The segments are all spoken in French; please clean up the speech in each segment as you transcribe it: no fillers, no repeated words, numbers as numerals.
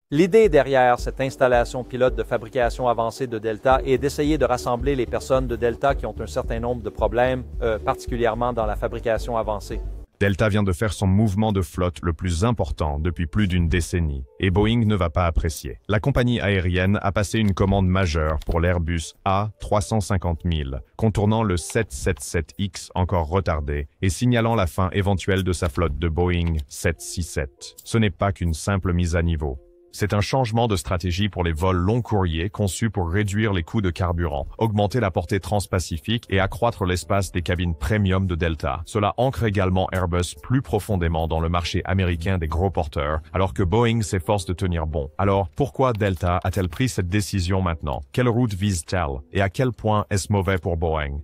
L'idée derrière cette installation pilote de fabrication avancée de Delta est d'essayer de rassembler les personnes de Delta qui ont un certain nombre de problèmes, particulièrement dans la fabrication avancée. Delta vient de faire son mouvement de flotte le plus important depuis plus d'une décennie, et Boeing ne va pas apprécier. La compagnie aérienne a passé une commande majeure pour l'Airbus A350 000, contournant le 777X encore retardé et signalant la fin éventuelle de sa flotte de Boeing 767. Ce n'est pas qu'une simple mise à niveau. C'est un changement de stratégie pour les vols long courriers conçus pour réduire les coûts de carburant, augmenter la portée transpacifique et accroître l'espace des cabines premium de Delta. Cela ancre également Airbus plus profondément dans le marché américain des gros porteurs, alors que Boeing s'efforce de tenir bon. Alors, pourquoi Delta a-t-elle pris cette décision maintenant? Quelle route vise-t-elle? Et à quel point est-ce mauvais pour Boeing?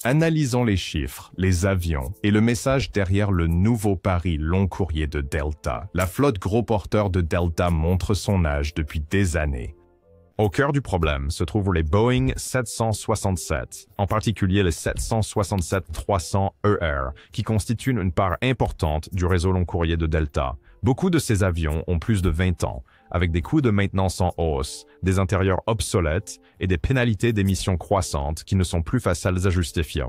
Analysons les chiffres, les avions et le message derrière le nouveau pari long courrier de Delta. La flotte gros porteur de Delta montre son âge depuis des années. Au cœur du problème se trouvent les Boeing 767, en particulier les 767-300ER, qui constituent une part importante du réseau long courrier de Delta. Beaucoup de ces avions ont plus de 20 ans, avec des coûts de maintenance en hausse, des intérieurs obsolètes et des pénalités d'émissions croissantes qui ne sont plus faciles à justifier.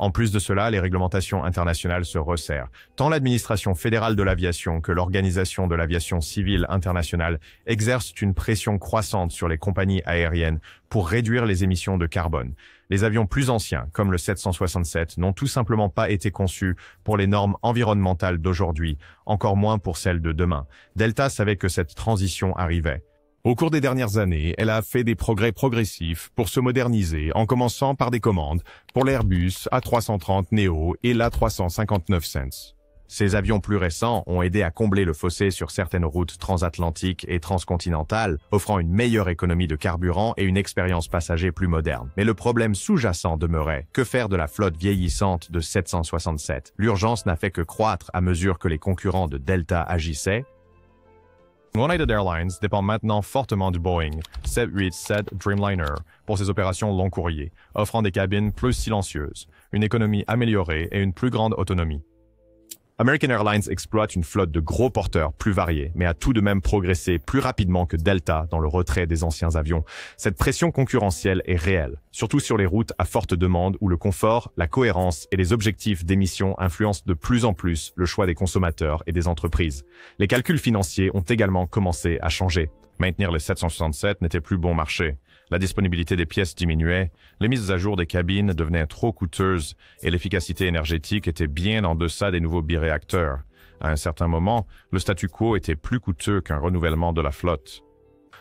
En plus de cela, les réglementations internationales se resserrent. Tant l'administration fédérale de l'aviation que l'Organisation de l'aviation civile internationale exercent une pression croissante sur les compagnies aériennes pour réduire les émissions de carbone. Les avions plus anciens, comme le 767, n'ont tout simplement pas été conçus pour les normes environnementales d'aujourd'hui, encore moins pour celles de demain. Delta savait que cette transition arrivait. Au cours des dernières années, elle a fait des progrès progressifs pour se moderniser, en commençant par des commandes pour l'Airbus A330 Neo et l'A359 Sense. Ces avions plus récents ont aidé à combler le fossé sur certaines routes transatlantiques et transcontinentales, offrant une meilleure économie de carburant et une expérience passager plus moderne. Mais le problème sous-jacent demeurait: que faire de la flotte vieillissante de 767? L'urgence n'a fait que croître à mesure que les concurrents de Delta agissaient. United Airlines dépend maintenant fortement du Boeing 787 Dreamliner pour ses opérations long courrier, offrant des cabines plus silencieuses, une économie améliorée et une plus grande autonomie. American Airlines exploite une flotte de gros porteurs plus variés, mais a tout de même progressé plus rapidement que Delta dans le retrait des anciens avions. Cette pression concurrentielle est réelle, surtout sur les routes à forte demande où le confort, la cohérence et les objectifs d'émission influencent de plus en plus le choix des consommateurs et des entreprises. Les calculs financiers ont également commencé à changer. Maintenir les 767 n'était plus bon marché. La disponibilité des pièces diminuait, les mises à jour des cabines devenaient trop coûteuses et l'efficacité énergétique était bien en deçà des nouveaux biréacteurs. À un certain moment, le statu quo était plus coûteux qu'un renouvellement de la flotte.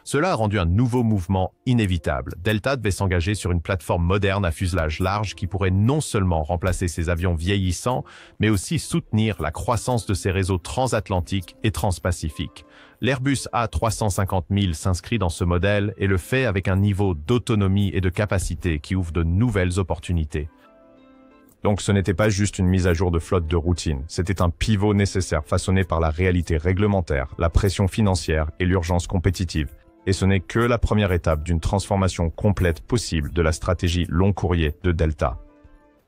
Cela a rendu un nouveau mouvement inévitable. Delta devait s'engager sur une plateforme moderne à fuselage large qui pourrait non seulement remplacer ses avions vieillissants, mais aussi soutenir la croissance de ses réseaux transatlantiques et transpacifiques. L'Airbus A350 000 s'inscrit dans ce modèle et le fait avec un niveau d'autonomie et de capacité qui ouvre de nouvelles opportunités. Donc ce n'était pas juste une mise à jour de flotte de routine, c'était un pivot nécessaire façonné par la réalité réglementaire, la pression financière et l'urgence compétitive. Et ce n'est que la première étape d'une transformation complète possible de la stratégie long courrier de Delta.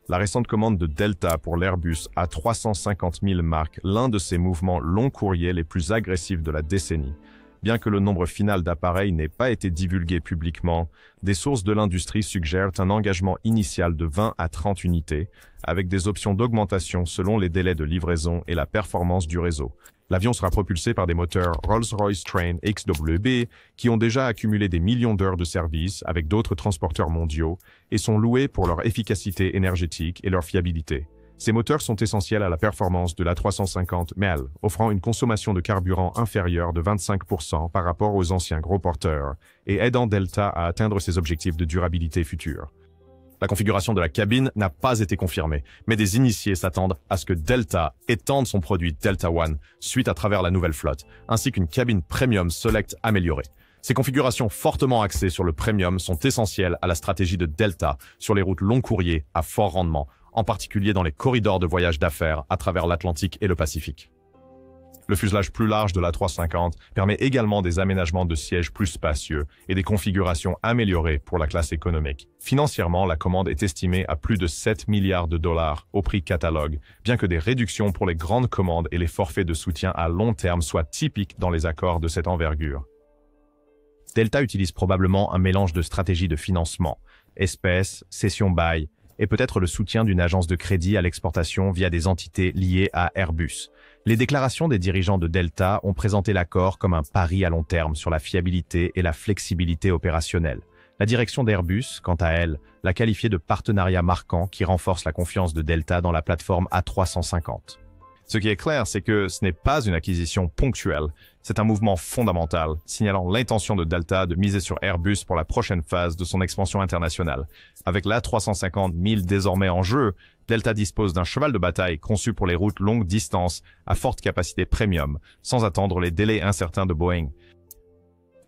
La récente commande de Delta pour l'Airbus A350 000 marque l'un de ces mouvements long courrier les plus agressifs de la décennie. Bien que le nombre final d'appareils n'ait pas été divulgué publiquement, des sources de l'industrie suggèrent un engagement initial de 20 à 30 unités, avec des options d'augmentation selon les délais de livraison et la performance du réseau. L'avion sera propulsé par des moteurs Rolls-Royce Trane XWB qui ont déjà accumulé des millions d'heures de service avec d'autres transporteurs mondiaux et sont loués pour leur efficacité énergétique et leur fiabilité. Ces moteurs sont essentiels à la performance de l'A350 MEL, offrant une consommation de carburant inférieure de 25% par rapport aux anciens gros porteurs et aidant Delta à atteindre ses objectifs de durabilité futurs. La configuration de la cabine n'a pas été confirmée, mais des initiés s'attendent à ce que Delta étende son produit Delta One suite à travers la nouvelle flotte, ainsi qu'une cabine Premium Select améliorée. Ces configurations fortement axées sur le Premium sont essentielles à la stratégie de Delta sur les routes long courrier à fort rendement, en particulier dans les corridors de voyage d'affaires à travers l'Atlantique et le Pacifique. Le fuselage plus large de l'A350 permet également des aménagements de sièges plus spacieux et des configurations améliorées pour la classe économique. Financièrement, la commande est estimée à plus de 7 milliards de dollars au prix catalogue, bien que des réductions pour les grandes commandes et les forfaits de soutien à long terme soient typiques dans les accords de cette envergure. Delta utilise probablement un mélange de stratégies de financement, espèces, cession-bail, et peut-être le soutien d'une agence de crédit à l'exportation via des entités liées à Airbus. Les déclarations des dirigeants de Delta ont présenté l'accord comme un pari à long terme sur la fiabilité et la flexibilité opérationnelle. La direction d'Airbus, quant à elle, l'a qualifié de partenariat marquant qui renforce la confiance de Delta dans la plateforme A350. Ce qui est clair, c'est que ce n'est pas une acquisition ponctuelle, c'est un mouvement fondamental, signalant l'intention de Delta de miser sur Airbus pour la prochaine phase de son expansion internationale. Avec l'A350 désormais en jeu, Delta dispose d'un cheval de bataille conçu pour les routes longue distance à forte capacité premium, sans attendre les délais incertains de Boeing.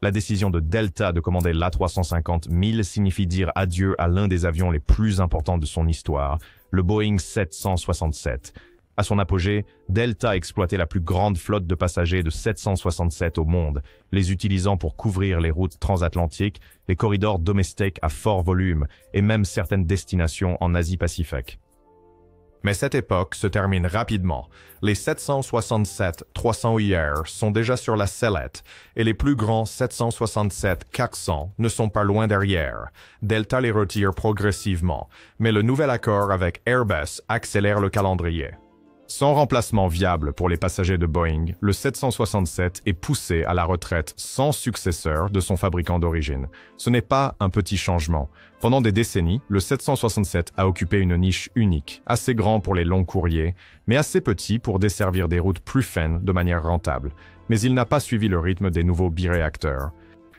La décision de Delta de commander l'A350 signifie dire adieu à l'un des avions les plus importants de son histoire, le Boeing 767. À son apogée, Delta exploitait la plus grande flotte de passagers de 767 au monde, les utilisant pour couvrir les routes transatlantiques, les corridors domestiques à fort volume et même certaines destinations en Asie-Pacifique. Mais cette époque se termine rapidement. Les 767-300ER sont déjà sur la sellette et les plus grands 767-400 ne sont pas loin derrière. Delta les retire progressivement, mais le nouvel accord avec Airbus accélère le calendrier. Sans remplacement viable pour les passagers de Boeing, le 767 est poussé à la retraite sans successeur de son fabricant d'origine. Ce n'est pas un petit changement. Pendant des décennies, le 767 a occupé une niche unique, assez grand pour les longs courriers, mais assez petit pour desservir des routes plus fines de manière rentable. Mais il n'a pas suivi le rythme des nouveaux biréacteurs.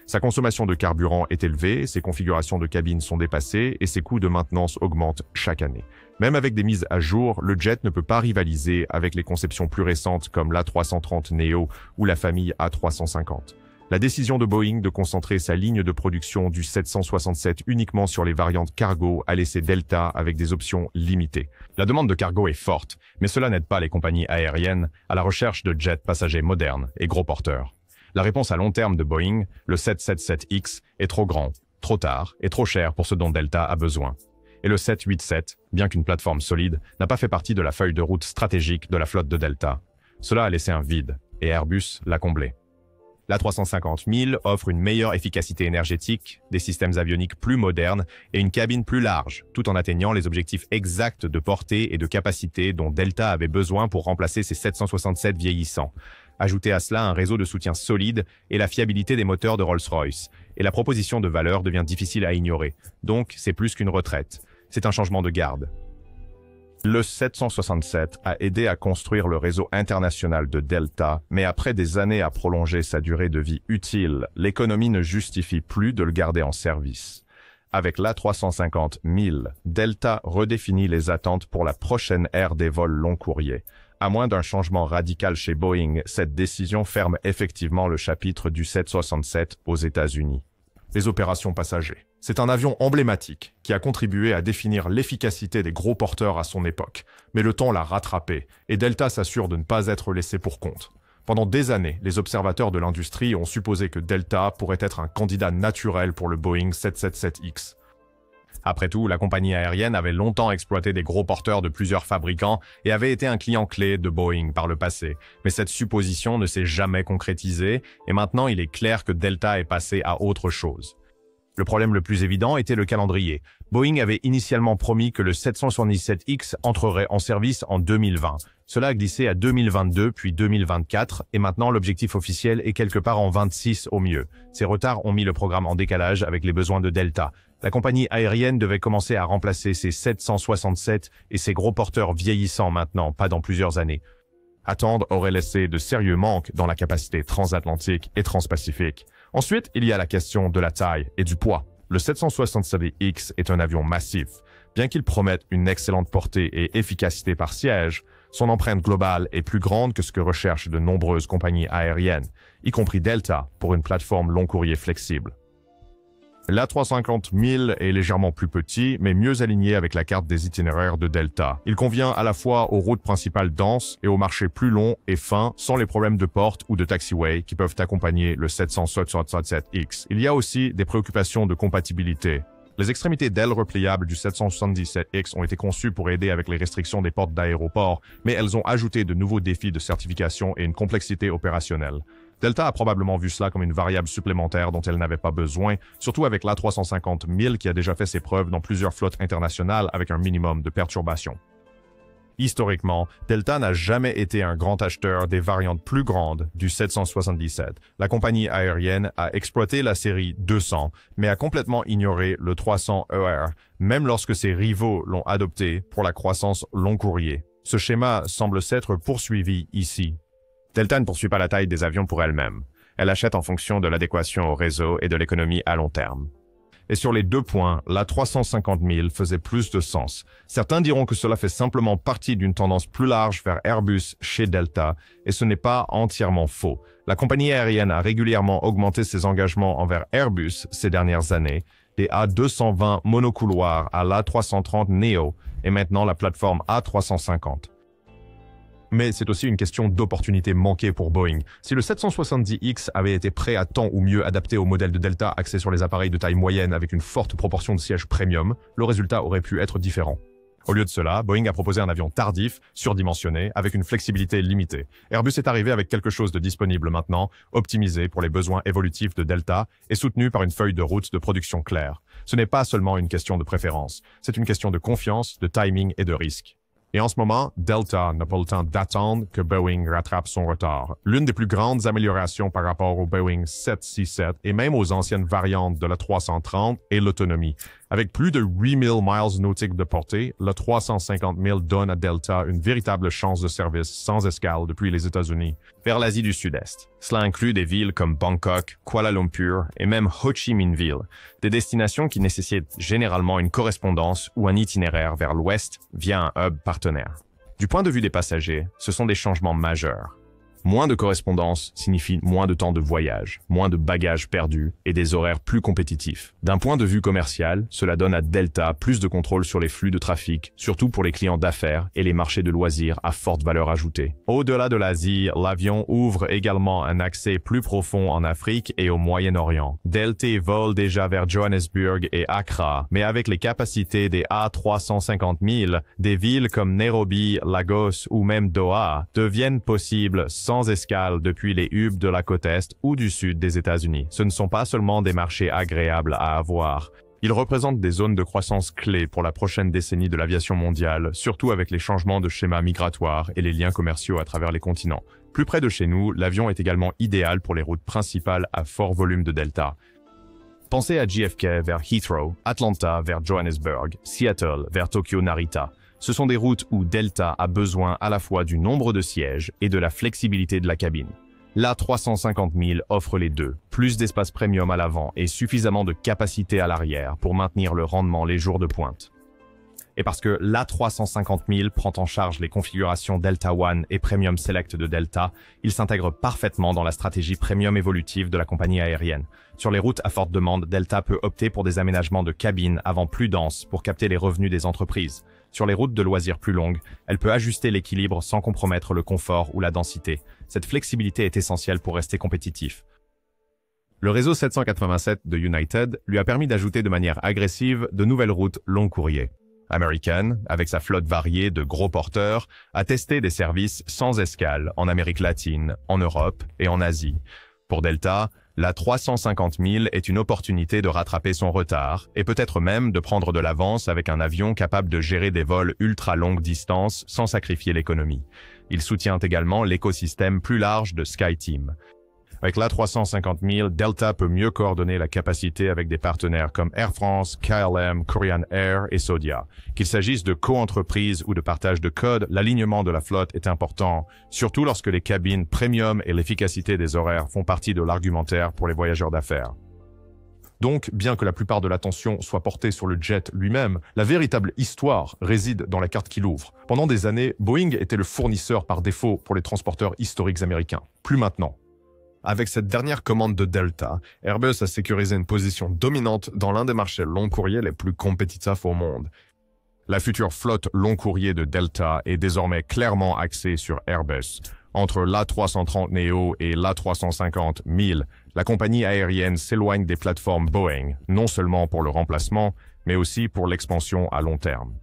Sa consommation de carburant est élevée, ses configurations de cabine sont dépassées et ses coûts de maintenance augmentent chaque année. Même avec des mises à jour, le jet ne peut pas rivaliser avec les conceptions plus récentes comme l'A330neo ou la famille A350. La décision de Boeing de concentrer sa ligne de production du 767 uniquement sur les variantes cargo a laissé Delta avec des options limitées. La demande de cargo est forte, mais cela n'aide pas les compagnies aériennes à la recherche de jets passagers modernes et gros porteurs. La réponse à long terme de Boeing, le 777X, est trop grand, trop tard et trop cher pour ce dont Delta a besoin. Et le 787, bien qu'une plateforme solide, n'a pas fait partie de la feuille de route stratégique de la flotte de Delta. Cela a laissé un vide, et Airbus l'a comblé. L'A350 offre une meilleure efficacité énergétique, des systèmes avioniques plus modernes et une cabine plus large, tout en atteignant les objectifs exacts de portée et de capacité dont Delta avait besoin pour remplacer ses 767 vieillissants. Ajoutez à cela un réseau de soutien solide et la fiabilité des moteurs de Rolls-Royce, et la proposition de valeur devient difficile à ignorer. Donc, c'est plus qu'une retraite. C'est un changement de garde. Le 767 a aidé à construire le réseau international de Delta, mais après des années à prolonger sa durée de vie utile, l'économie ne justifie plus de le garder en service. Avec l'A350 Delta redéfinit les attentes pour la prochaine ère des vols long courriers. À moins d'un changement radical chez Boeing, cette décision ferme effectivement le chapitre du 767 aux États-Unis. Les opérations passagers. C'est un avion emblématique qui a contribué à définir l'efficacité des gros porteurs à son époque. Mais le temps l'a rattrapé et Delta s'assure de ne pas être laissé pour compte. Pendant des années, les observateurs de l'industrie ont supposé que Delta pourrait être un candidat naturel pour le Boeing 777X. Après tout, la compagnie aérienne avait longtemps exploité des gros porteurs de plusieurs fabricants et avait été un client clé de Boeing par le passé. Mais cette supposition ne s'est jamais concrétisée et maintenant il est clair que Delta est passé à autre chose. Le problème le plus évident était le calendrier. Boeing avait initialement promis que le 777X entrerait en service en 2020. Cela a glissé à 2022 puis 2024 et maintenant l'objectif officiel est quelque part en 26 au mieux. Ces retards ont mis le programme en décalage avec les besoins de Delta. La compagnie aérienne devait commencer à remplacer ses 767 et ses gros porteurs vieillissants maintenant, pas dans plusieurs années. Attendre aurait laissé de sérieux manques dans la capacité transatlantique et transpacifique. Ensuite, il y a la question de la taille et du poids. Le 767X est un avion massif. Bien qu'il promette une excellente portée et efficacité par siège, son empreinte globale est plus grande que ce que recherchent de nombreuses compagnies aériennes, y compris Delta, pour une plateforme long courrier flexible. L'A350 1000 est légèrement plus petit, mais mieux aligné avec la carte des itinéraires de Delta. Il convient à la fois aux routes principales denses et aux marchés plus longs et fins, sans les problèmes de porte ou de taxiway qui peuvent accompagner le 777X. Il y a aussi des préoccupations de compatibilité. Les extrémités d'ailes repliables du 777X ont été conçues pour aider avec les restrictions des portes d'aéroport, mais elles ont ajouté de nouveaux défis de certification et une complexité opérationnelle. Delta a probablement vu cela comme une variable supplémentaire dont elle n'avait pas besoin, surtout avec l'A350 1000 qui a déjà fait ses preuves dans plusieurs flottes internationales avec un minimum de perturbations. Historiquement, Delta n'a jamais été un grand acheteur des variantes plus grandes du 777. La compagnie aérienne a exploité la série 200, mais a complètement ignoré le 300ER, même lorsque ses rivaux l'ont adopté pour la croissance long courrier. Ce schéma semble s'être poursuivi ici. Delta ne poursuit pas la taille des avions pour elle-même. Elle achète en fonction de l'adéquation au réseau et de l'économie à long terme. Et sur les deux points, la 350 000 faisait plus de sens. Certains diront que cela fait simplement partie d'une tendance plus large vers Airbus chez Delta, et ce n'est pas entièrement faux. La compagnie aérienne a régulièrement augmenté ses engagements envers Airbus ces dernières années, des A220 monocouloirs à l'A330 Neo, et maintenant la plateforme A350. Mais c'est aussi une question d'opportunité manquée pour Boeing. Si le 770X avait été prêt à temps ou mieux adapté au modèle de Delta axé sur les appareils de taille moyenne avec une forte proportion de sièges premium, le résultat aurait pu être différent. Au lieu de cela, Boeing a proposé un avion tardif, surdimensionné, avec une flexibilité limitée. Airbus est arrivé avec quelque chose de disponible maintenant, optimisé pour les besoins évolutifs de Delta et soutenu par une feuille de route de production claire. Ce n'est pas seulement une question de préférence, c'est une question de confiance, de timing et de risque. Et en ce moment, Delta n'a pas le temps d'attendre que Boeing rattrape son retard. L'une des plus grandes améliorations par rapport au Boeing 767 et même aux anciennes variantes de la 330 est l'autonomie. Avec plus de 8000 miles nautiques de portée, le 350 000 donne à Delta une véritable chance de service sans escale depuis les États-Unis vers l'Asie du Sud-Est. Cela inclut des villes comme Bangkok, Kuala Lumpur et même Ho Chi Minh Ville, des destinations qui nécessitent généralement une correspondance ou un itinéraire vers l'ouest via un hub partenaire. Du point de vue des passagers, ce sont des changements majeurs. Moins de correspondance signifie moins de temps de voyage, moins de bagages perdus et des horaires plus compétitifs. D'un point de vue commercial, cela donne à Delta plus de contrôle sur les flux de trafic, surtout pour les clients d'affaires et les marchés de loisirs à forte valeur ajoutée. Au-delà de l'Asie, l'avion ouvre également un accès plus profond en Afrique et au Moyen-Orient. Delta vole déjà vers Johannesburg et Accra, mais avec les capacités des A350 000, des villes comme Nairobi, Lagos ou même Doha deviennent possibles sans escale depuis les hubs de la côte Est ou du Sud des États-Unis. Ce ne sont pas seulement des marchés agréables à avoir. Ils représentent des zones de croissance clés pour la prochaine décennie de l'aviation mondiale, surtout avec les changements de schéma migratoire et les liens commerciaux à travers les continents. Plus près de chez nous, l'avion est également idéal pour les routes principales à fort volume de Delta. Pensez à JFK vers Heathrow, Atlanta vers Johannesburg, Seattle vers Tokyo Narita. Ce sont des routes où Delta a besoin à la fois du nombre de sièges et de la flexibilité de la cabine. L'A350 000 offre les deux, plus d'espace premium à l'avant et suffisamment de capacité à l'arrière pour maintenir le rendement les jours de pointe. Et parce que l'A350 000 prend en charge les configurations Delta One et Premium Select de Delta, il s'intègre parfaitement dans la stratégie premium évolutive de la compagnie aérienne. Sur les routes à forte demande, Delta peut opter pour des aménagements de cabines avant plus denses pour capter les revenus des entreprises. Sur les routes de loisirs plus longues, elle peut ajuster l'équilibre sans compromettre le confort ou la densité. Cette flexibilité est essentielle pour rester compétitif. Le réseau 787 de United lui a permis d'ajouter de manière agressive de nouvelles routes long courrier. American, avec sa flotte variée de gros porteurs, a testé des services sans escale en Amérique latine, en Europe et en Asie. Pour Delta, la 350 000 est une opportunité de rattraper son retard et peut-être même de prendre de l'avance avec un avion capable de gérer des vols ultra longue distance sans sacrifier l'économie. Il soutient également l'écosystème plus large de SkyTeam. Avec l'A350 000, Delta peut mieux coordonner la capacité avec des partenaires comme Air France, KLM, Korean Air et Saudia. Qu'il s'agisse de co-entreprises ou de partage de code, l'alignement de la flotte est important, surtout lorsque les cabines premium et l'efficacité des horaires font partie de l'argumentaire pour les voyageurs d'affaires. Donc, bien que la plupart de l'attention soit portée sur le jet lui-même, la véritable histoire réside dans la carte qu'il ouvre. Pendant des années, Boeing était le fournisseur par défaut pour les transporteurs historiques américains. Plus maintenant. Avec cette dernière commande de Delta, Airbus a sécurisé une position dominante dans l'un des marchés long courrier les plus compétitifs au monde. La future flotte long courrier de Delta est désormais clairement axée sur Airbus. Entre l'A330neo et l'A350-1000, la compagnie aérienne s'éloigne des plateformes Boeing, non seulement pour le remplacement, mais aussi pour l'expansion à long terme.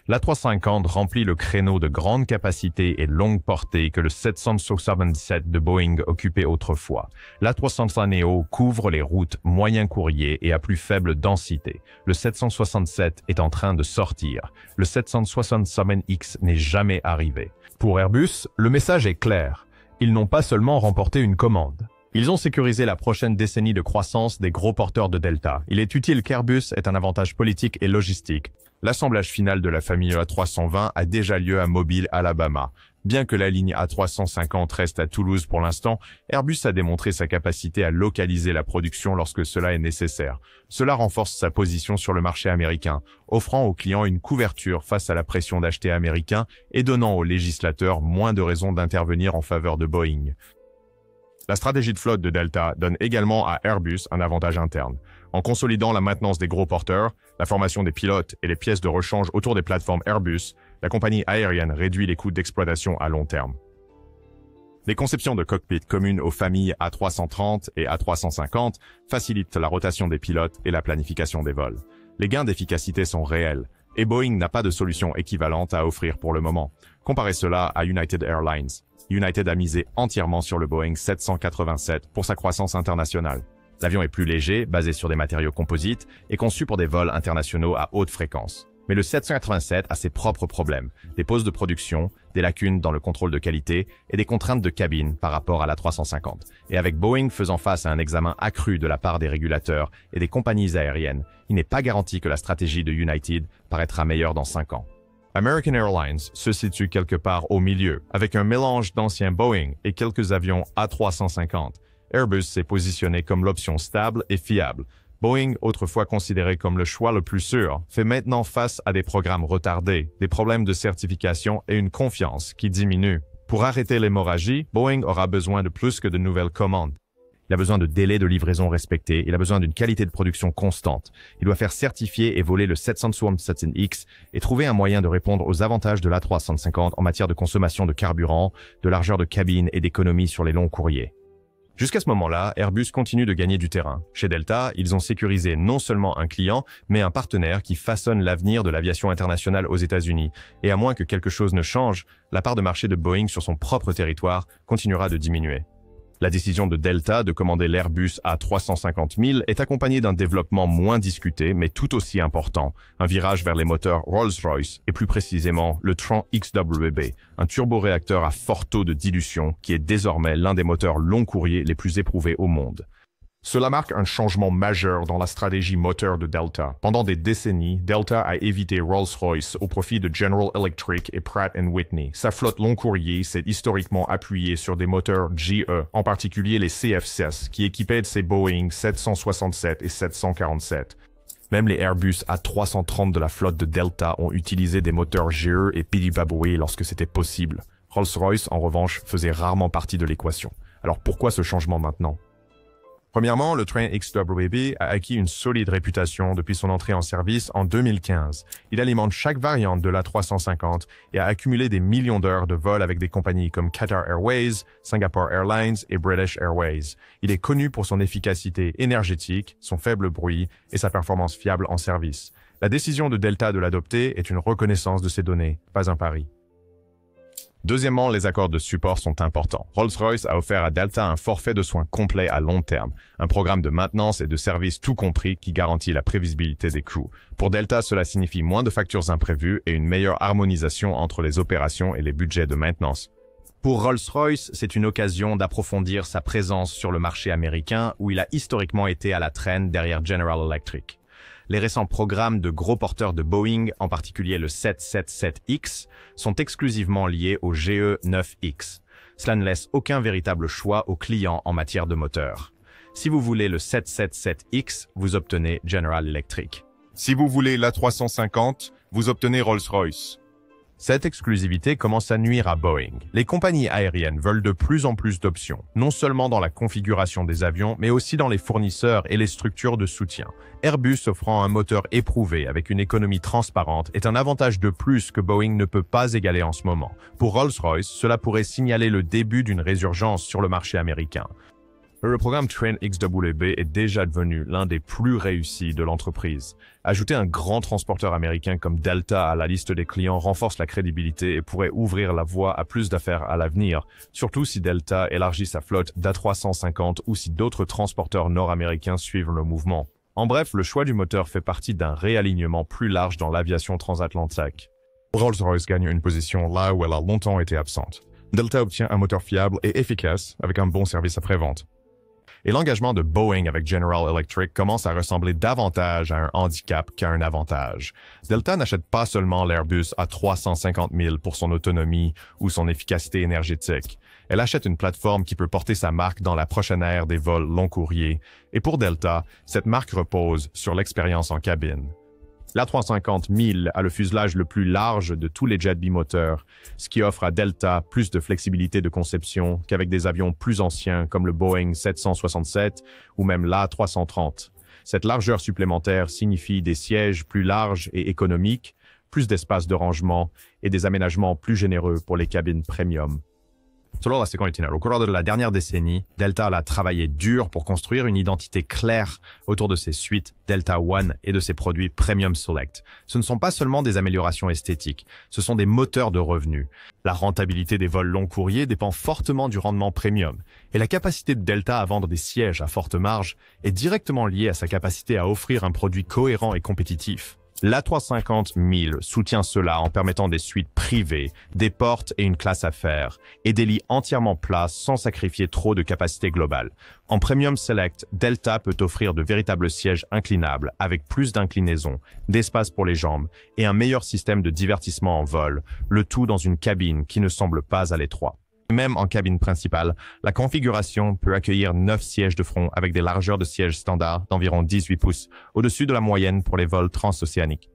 L'A350 remplit le créneau de grande capacité et longue portée que le 777 de Boeing occupait autrefois. L'A350neo couvre les routes moyen courrier et à plus faible densité. Le 767 est en train de sortir. Le 767X n'est jamais arrivé. Pour Airbus, le message est clair. Ils n'ont pas seulement remporté une commande. Ils ont sécurisé la prochaine décennie de croissance des gros porteurs de Delta. Il est utile qu'Airbus ait un avantage politique et logistique. L'assemblage final de la famille A320 a déjà lieu à Mobile, Alabama. Bien que la ligne A350 reste à Toulouse pour l'instant, Airbus a démontré sa capacité à localiser la production lorsque cela est nécessaire. Cela renforce sa position sur le marché américain, offrant aux clients une couverture face à la pression d'acheter américain et donnant aux législateurs moins de raisons d'intervenir en faveur de Boeing. La stratégie de flotte de Delta donne également à Airbus un avantage interne. En consolidant la maintenance des gros porteurs, la formation des pilotes et les pièces de rechange autour des plateformes Airbus, la compagnie aérienne réduit les coûts d'exploitation à long terme. Les conceptions de cockpit communes aux familles A330 et A350 facilitent la rotation des pilotes et la planification des vols. Les gains d'efficacité sont réels, et Boeing n'a pas de solution équivalente à offrir pour le moment. Comparez cela à United Airlines. United a misé entièrement sur le Boeing 787 pour sa croissance internationale. L'avion est plus léger, basé sur des matériaux composites, et conçu pour des vols internationaux à haute fréquence. Mais le 787 a ses propres problèmes, des pauses de production, des lacunes dans le contrôle de qualité et des contraintes de cabine par rapport à la 350. Et avec Boeing faisant face à un examen accru de la part des régulateurs et des compagnies aériennes, il n'est pas garanti que la stratégie de United paraîtra meilleure dans 5 ans. American Airlines se situe quelque part au milieu, avec un mélange d'anciens Boeing et quelques avions A350. Airbus s'est positionné comme l'option stable et fiable. Boeing, autrefois considéré comme le choix le plus sûr, fait maintenant face à des programmes retardés, des problèmes de certification et une confiance qui diminue. Pour arrêter l'hémorragie, Boeing aura besoin de plus que de nouvelles commandes. Il a besoin de délais de livraison respectés, il a besoin d'une qualité de production constante. Il doit faire certifier et voler le 767X et trouver un moyen de répondre aux avantages de l'A350 en matière de consommation de carburant, de largeur de cabine et d'économie sur les longs courriers. Jusqu'à ce moment-là, Airbus continue de gagner du terrain. Chez Delta, ils ont sécurisé non seulement un client, mais un partenaire qui façonne l'avenir de l'aviation internationale aux États-Unis. Et à moins que quelque chose ne change, la part de marché de Boeing sur son propre territoire continuera de diminuer. La décision de Delta de commander l'Airbus A350-1000 est accompagnée d'un développement moins discuté, mais tout aussi important, un virage vers les moteurs Rolls-Royce et plus précisément le Tran XWB, un turboréacteur à fort taux de dilution qui est désormais l'un des moteurs long courrier les plus éprouvés au monde. Cela marque un changement majeur dans la stratégie moteur de Delta. Pendant des décennies, Delta a évité Rolls-Royce au profit de General Electric et Pratt & Whitney. Sa flotte long courrier s'est historiquement appuyée sur des moteurs GE, en particulier les CF6, qui équipaient ses Boeing 767 et 747. Même les Airbus A330 de la flotte de Delta ont utilisé des moteurs GE et Pidibaboe lorsque c'était possible. Rolls-Royce, en revanche, faisait rarement partie de l'équation. Alors pourquoi ce changement maintenant ? Premièrement, le Tran XWB a acquis une solide réputation depuis son entrée en service en 2015. Il alimente chaque variante de l'A350 et a accumulé des millions d'heures de vol avec des compagnies comme Qatar Airways, Singapore Airlines et British Airways. Il est connu pour son efficacité énergétique, son faible bruit et sa performance fiable en service. La décision de Delta de l'adopter est une reconnaissance de ces données, pas un pari. Deuxièmement, les accords de support sont importants. Rolls-Royce a offert à Delta un forfait de soins complet à long terme, un programme de maintenance et de service tout compris qui garantit la prévisibilité des coûts. Pour Delta, cela signifie moins de factures imprévues et une meilleure harmonisation entre les opérations et les budgets de maintenance. Pour Rolls-Royce, c'est une occasion d'approfondir sa présence sur le marché américain où il a historiquement été à la traîne derrière General Electric. Les récents programmes de gros porteurs de Boeing, en particulier le 777X, sont exclusivement liés au GE9X. Cela ne laisse aucun véritable choix aux clients en matière de moteur. Si vous voulez le 777X, vous obtenez General Electric. Si vous voulez l'A350, vous obtenez Rolls-Royce. Cette exclusivité commence à nuire à Boeing. Les compagnies aériennes veulent de plus en plus d'options, non seulement dans la configuration des avions, mais aussi dans les fournisseurs et les structures de soutien. Airbus offrant un moteur éprouvé avec une économie transparente est un avantage de plus que Boeing ne peut pas égaler en ce moment. Pour Rolls-Royce, cela pourrait signaler le début d'une résurgence sur le marché américain. Le programme Trent XWB est déjà devenu l'un des plus réussis de l'entreprise. Ajouter un grand transporteur américain comme Delta à la liste des clients renforce la crédibilité et pourrait ouvrir la voie à plus d'affaires à l'avenir, surtout si Delta élargit sa flotte d'A350 ou si d'autres transporteurs nord-américains suivent le mouvement. En bref, le choix du moteur fait partie d'un réalignement plus large dans l'aviation transatlantique. Rolls-Royce gagne une position là où elle a longtemps été absente. Delta obtient un moteur fiable et efficace avec un bon service après-vente. Et l'engagement de Boeing avec General Electric commence à ressembler davantage à un handicap qu'à un avantage. Delta n'achète pas seulement l'Airbus A350 000 pour son autonomie ou son efficacité énergétique. Elle achète une plateforme qui peut porter sa marque dans la prochaine ère des vols long courriers. Et pour Delta, cette marque repose sur l'expérience en cabine. L'A350 000 a le fuselage le plus large de tous les jets bimoteurs, ce qui offre à Delta plus de flexibilité de conception qu'avec des avions plus anciens comme le Boeing 767 ou même l'A330. Cette largeur supplémentaire signifie des sièges plus larges et économiques, plus d'espace de rangement et des aménagements plus généreux pour les cabines premium. Selon la seconde itinéraire, au cours de la dernière décennie, Delta a travaillé dur pour construire une identité claire autour de ses suites Delta One et de ses produits Premium Select. Ce ne sont pas seulement des améliorations esthétiques, ce sont des moteurs de revenus. La rentabilité des vols long courriers dépend fortement du rendement premium, et la capacité de Delta à vendre des sièges à forte marge est directement liée à sa capacité à offrir un produit cohérent et compétitif. L'A350 000 soutient cela en permettant des suites privées, des portes et une classe affaires, et des lits entièrement plats sans sacrifier trop de capacité globale. En Premium Select, Delta peut offrir de véritables sièges inclinables avec plus d'inclinaison, d'espace pour les jambes et un meilleur système de divertissement en vol, le tout dans une cabine qui ne semble pas à l'étroit. Même en cabine principale, la configuration peut accueillir 9 sièges de front avec des largeurs de sièges standards d'environ 18 pouces, au-dessus de la moyenne pour les vols transocéaniques.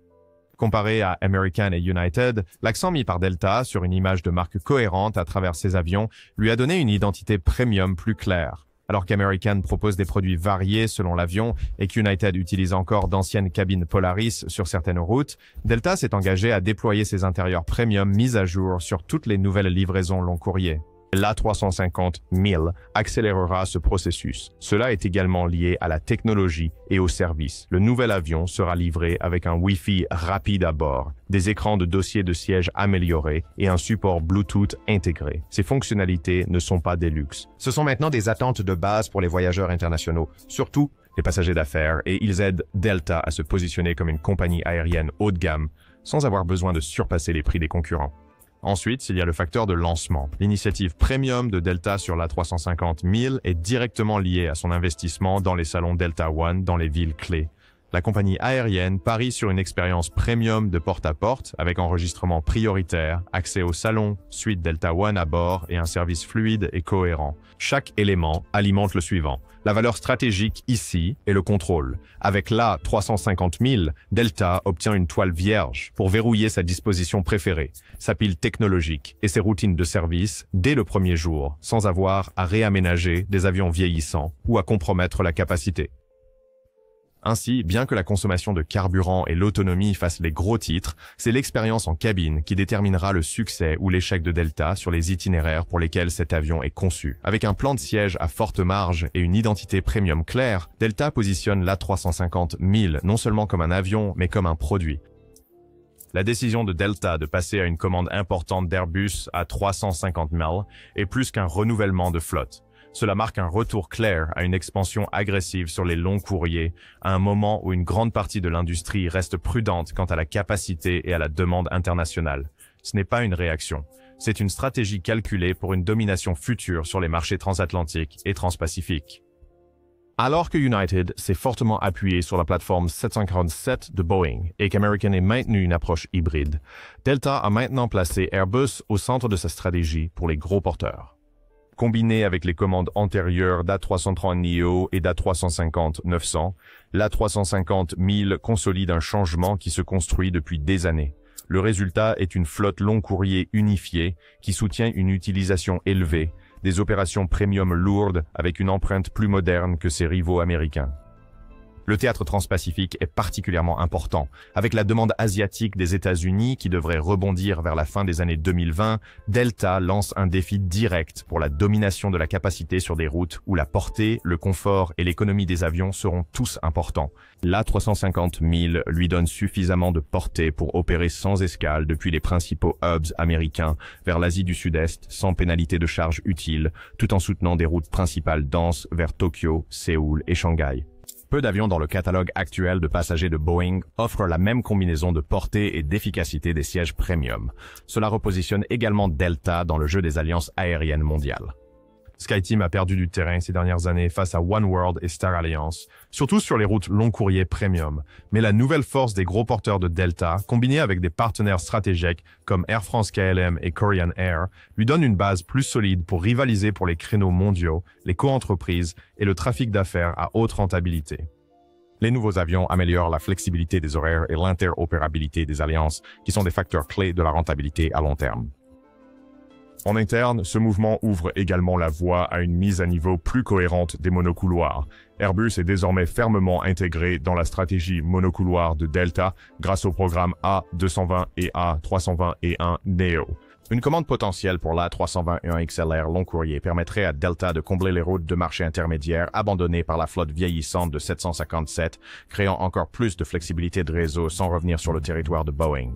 Comparé à American et United, l'accent mis par Delta sur une image de marque cohérente à travers ses avions lui a donné une identité premium plus claire. Alors qu'American propose des produits variés selon l'avion et qu'United utilise encore d'anciennes cabines Polaris sur certaines routes, Delta s'est engagé à déployer ses intérieurs premium mis à jour sur toutes les nouvelles livraisons long courrier. L'A350 000 accélérera ce processus. Cela est également lié à la technologie et au service. Le nouvel avion sera livré avec un Wi-Fi rapide à bord, des écrans de dossier de siège améliorés et un support Bluetooth intégré. Ces fonctionnalités ne sont pas des luxes. Ce sont maintenant des attentes de base pour les voyageurs internationaux, surtout les passagers d'affaires, et ils aident Delta à se positionner comme une compagnie aérienne haut de gamme, sans avoir besoin de surpasser les prix des concurrents. Ensuite, il y a le facteur de lancement. L'initiative premium de Delta sur l'A350 000 est directement liée à son investissement dans les salons Delta One dans les villes clés. La compagnie aérienne parie sur une expérience premium de porte-à-porte avec enregistrement prioritaire, accès au salon, suite Delta One à bord et un service fluide et cohérent. Chaque élément alimente le suivant. La valeur stratégique ici est le contrôle. Avec l'A350 000, Delta obtient une toile vierge pour verrouiller sa disposition préférée, sa pile technologique et ses routines de service dès le premier jour, sans avoir à réaménager des avions vieillissants ou à compromettre la capacité. Ainsi, bien que la consommation de carburant et l'autonomie fassent les gros titres, c'est l'expérience en cabine qui déterminera le succès ou l'échec de Delta sur les itinéraires pour lesquels cet avion est conçu. Avec un plan de siège à forte marge et une identité premium claire, Delta positionne l'A350 000 non seulement comme un avion, mais comme un produit. La décision de Delta de passer à une commande importante d'Airbus à 350 000 est plus qu'un renouvellement de flotte. Cela marque un retour clair à une expansion agressive sur les longs courriers, à un moment où une grande partie de l'industrie reste prudente quant à la capacité et à la demande internationale. Ce n'est pas une réaction, c'est une stratégie calculée pour une domination future sur les marchés transatlantiques et transpacifiques. Alors que United s'est fortement appuyé sur la plateforme 747 de Boeing et qu'American ait maintenu une approche hybride, Delta a maintenant placé Airbus au centre de sa stratégie pour les gros porteurs. Combiné avec les commandes antérieures d'A330neo et d'A350-900, l'A350 000 consolide un changement qui se construit depuis des années. Le résultat est une flotte long courrier unifiée qui soutient une utilisation élevée, des opérations premium lourdes avec une empreinte plus moderne que ses rivaux américains. Le théâtre transpacifique est particulièrement important. Avec la demande asiatique des États-Unis qui devrait rebondir vers la fin des années 2020, Delta lance un défi direct pour la domination de la capacité sur des routes où la portée, le confort et l'économie des avions seront tous importants. L'A350 000 lui donne suffisamment de portée pour opérer sans escale depuis les principaux hubs américains vers l'Asie du Sud-Est sans pénalité de charge utile, tout en soutenant des routes principales denses vers Tokyo, Séoul et Shanghai. Peu d'avions dans le catalogue actuel de passagers de Boeing offrent la même combinaison de portée et d'efficacité des sièges premium. Cela repositionne également Delta dans le jeu des alliances aériennes mondiales. SkyTeam a perdu du terrain ces dernières années face à oneworld et Star Alliance, surtout sur les routes long courrier premium. Mais la nouvelle force des gros porteurs de Delta, combinée avec des partenaires stratégiques comme Air France KLM et Korean Air, lui donne une base plus solide pour rivaliser pour les créneaux mondiaux, les co-entreprises et le trafic d'affaires à haute rentabilité. Les nouveaux avions améliorent la flexibilité des horaires et l'interopérabilité des alliances, qui sont des facteurs clés de la rentabilité à long terme. En interne, ce mouvement ouvre également la voie à une mise à niveau plus cohérente des monocouloirs. Airbus est désormais fermement intégré dans la stratégie monocouloir de Delta grâce au programme A220 et A321 Neo. Une commande potentielle pour l'A321 XLR long courrier permettrait à Delta de combler les routes de marché intermédiaires abandonnées par la flotte vieillissante de 757, créant encore plus de flexibilité de réseau sans revenir sur le territoire de Boeing.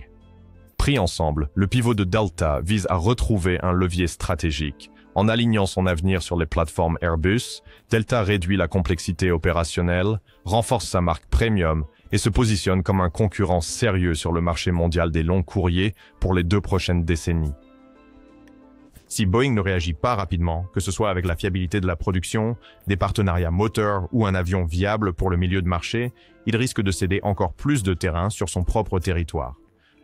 Pris ensemble, le pivot de Delta vise à retrouver un levier stratégique. En alignant son avenir sur les plateformes Airbus, Delta réduit la complexité opérationnelle, renforce sa marque premium et se positionne comme un concurrent sérieux sur le marché mondial des longs courriers pour les 2 prochaines décennies. Si Boeing ne réagit pas rapidement, que ce soit avec la fiabilité de la production, des partenariats moteurs ou un avion viable pour le milieu de marché, il risque de céder encore plus de terrain sur son propre territoire.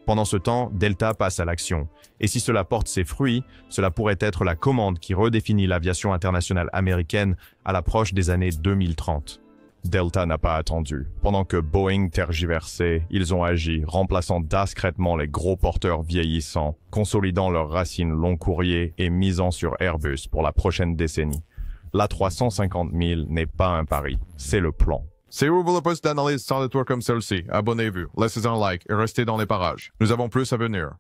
Pendant ce temps, Delta passe à l'action. Et si cela porte ses fruits, cela pourrait être la commande qui redéfinit l'aviation internationale américaine à l'approche des années 2030. Delta n'a pas attendu. Pendant que Boeing tergiversait, ils ont agi, remplaçant discrètement les gros porteurs vieillissants, consolidant leurs racines long courrier et misant sur Airbus pour la prochaine décennie. L'A350 000 n'est pas un pari, c'est le plan. Si vous voulez plus d'analyses sans détour comme celle-ci, abonnez-vous, laissez un like et restez dans les parages. Nous avons plus à venir.